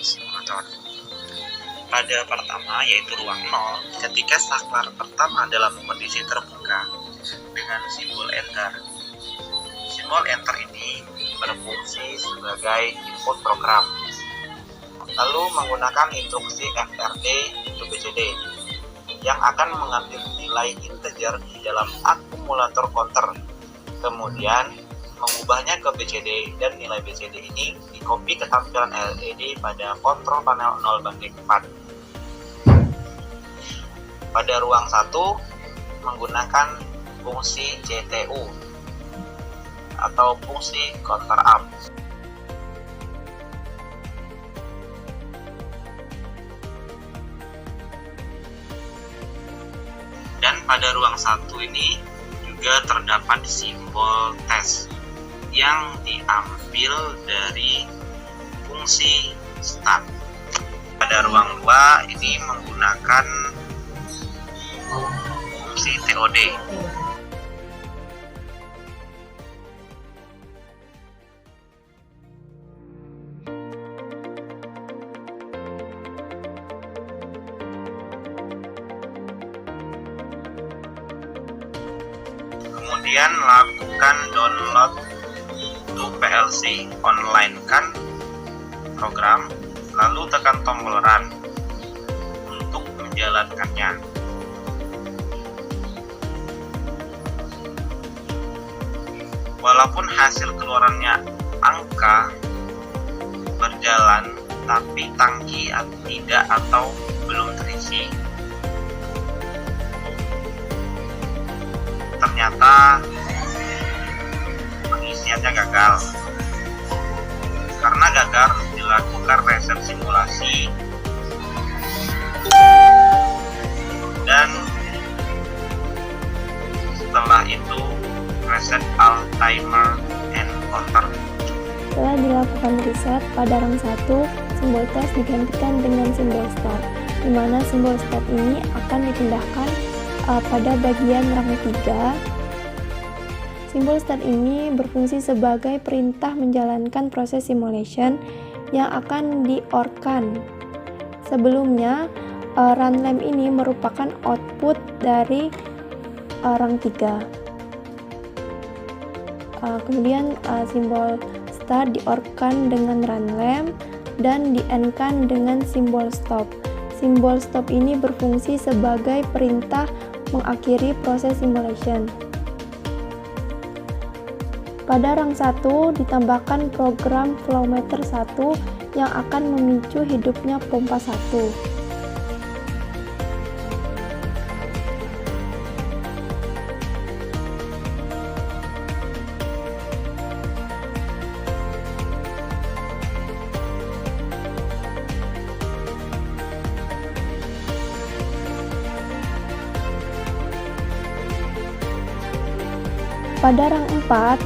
simulator. Pada pertama yaitu ruang 0, ketika saklar pertama dalam kondisi terbuka dengan simbol enter. Simbol enter ini berfungsi sebagai input program, lalu menggunakan instruksi FRD to BCD yang akan mengambil nilai integer di dalam akumulator counter, kemudian mengubahnya ke BCD, dan nilai BCD ini dikopi ke tampilan LED pada kontrol panel 0:4. Pada ruang 1 menggunakan fungsi CTU atau fungsi counter up. Dan pada ruang 1 ini juga terdapat simbol test yang diambil dari fungsi start. Pada ruang 2 ini menggunakan fungsi TOD. Kemudian lakukan download to PLC, online-kan program, lalu tekan tombol run untuk menjalankannya. Walaupun hasil keluarannya angka berjalan, tapi tangki tidak atau belum terisi. Ternyata pengisiannya gagal. Karena gagal, dilakukan reset simulasi dan setelah itu reset all timer and counter. Setelah dilakukan reset, pada rang 1 simbol test digantikan dengan simbol start, di mana simbol start ini akan dipindahkan pada bagian rang 3. Simbol start ini berfungsi sebagai perintah menjalankan proses simulation yang akan di-OR-kan. Sebelumnya, run lamp ini merupakan output dari rang 3. Kemudian simbol start di-OR-kan dengan run lamp dan di-end-kan dengan simbol stop. Simbol stop ini berfungsi sebagai perintah mengakhiri proses simulation. Pada rang 1 ditambahkan program flowmeter 1 yang akan memicu hidupnya pompa 1. Pada rang 4,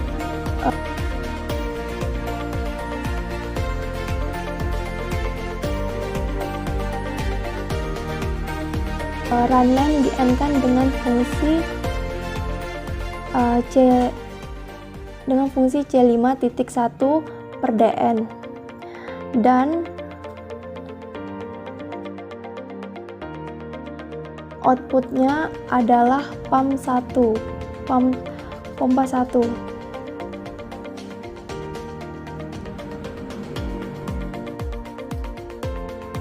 run lamp di-end-kan dengan fungsi C5.1 per DN, dan outputnya adalah pompa 1.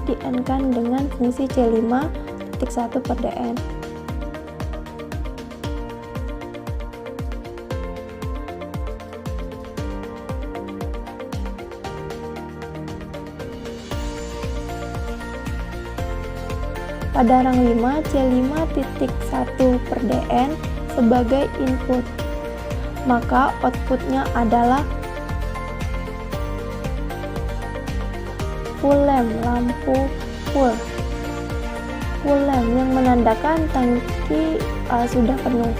Di-end-kan dengan fungsi C5.1 per DN. Pada rang 5, C5.1 per DN sebagai input, maka outputnya adalah full lamp, lampu full lamp yang menandakan tangki sudah penuh.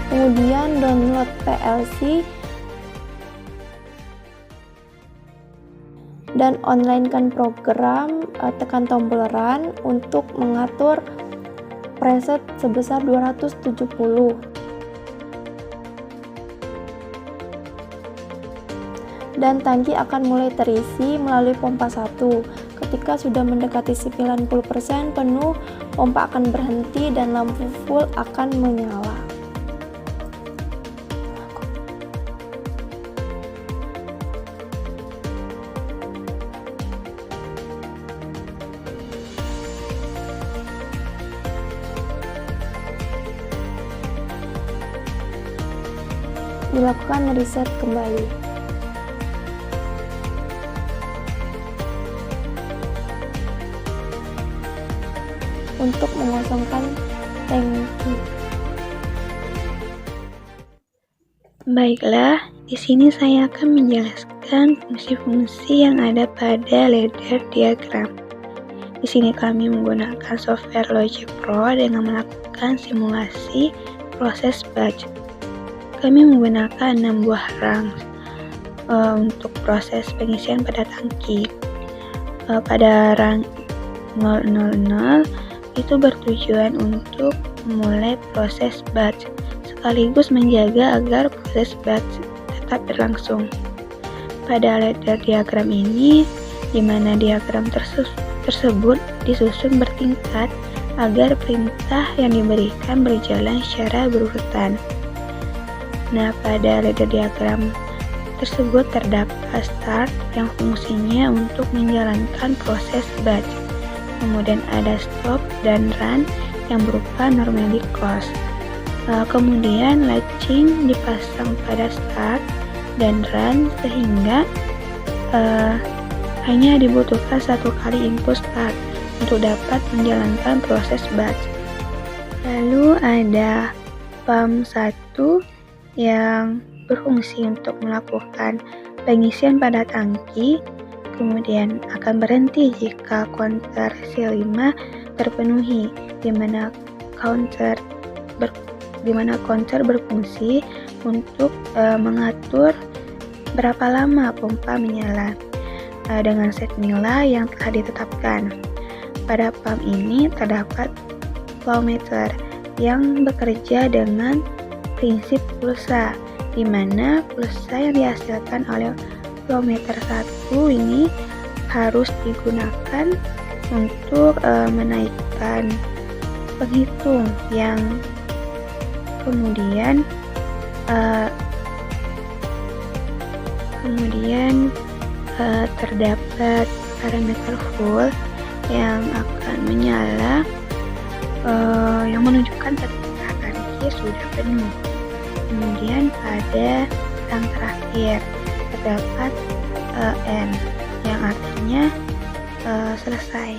Kemudian download PLC dan online-kan program, tekan tombol run untuk mengatur preset sebesar 270. Dan tangki akan mulai terisi melalui pompa 1. Ketika sudah mendekati 90% penuh, pompa akan berhenti dan lampu full akan menyala. Dilakukan reset kembali. Untuk mengosongkan tangki. Baiklah, di sini saya akan menjelaskan fungsi-fungsi yang ada pada ladder diagram. Di sini kami menggunakan software Logic Pro dengan melakukan simulasi proses batch. Kami menggunakan 6 buah rang untuk proses pengisian pada tangki. Pada rang 000 itu bertujuan untuk memulai proses batch, sekaligus menjaga agar proses batch tetap berlangsung. Pada ladder diagram ini, di mana diagram tersebut disusun bertingkat agar perintah yang diberikan berjalan secara berurutan. Nah, pada ladder diagram tersebut terdapat start yang fungsinya untuk menjalankan proses batch. Kemudian ada stop dan run yang berupa normally close. Kemudian latching dipasang pada start dan run sehingga hanya dibutuhkan satu kali input start untuk dapat menjalankan proses batch. Lalu ada pump 1 yang berfungsi untuk melakukan pengisian pada tangki, kemudian akan berhenti jika counter C5 terpenuhi, di mana counter berfungsi untuk mengatur berapa lama pompa menyala dengan set nilai yang telah ditetapkan. Pada pump ini terdapat flow meter yang bekerja dengan prinsip pulsa, di mana pulsa yang dihasilkan oleh flow meter 1 ini harus digunakan untuk menaikkan penghitung yang kemudian terdapat parameter full yang akan menyala yang menunjukkan ketika tangki sudah penuh. Kemudian pada rang terakhir terdapat N yang artinya selesai.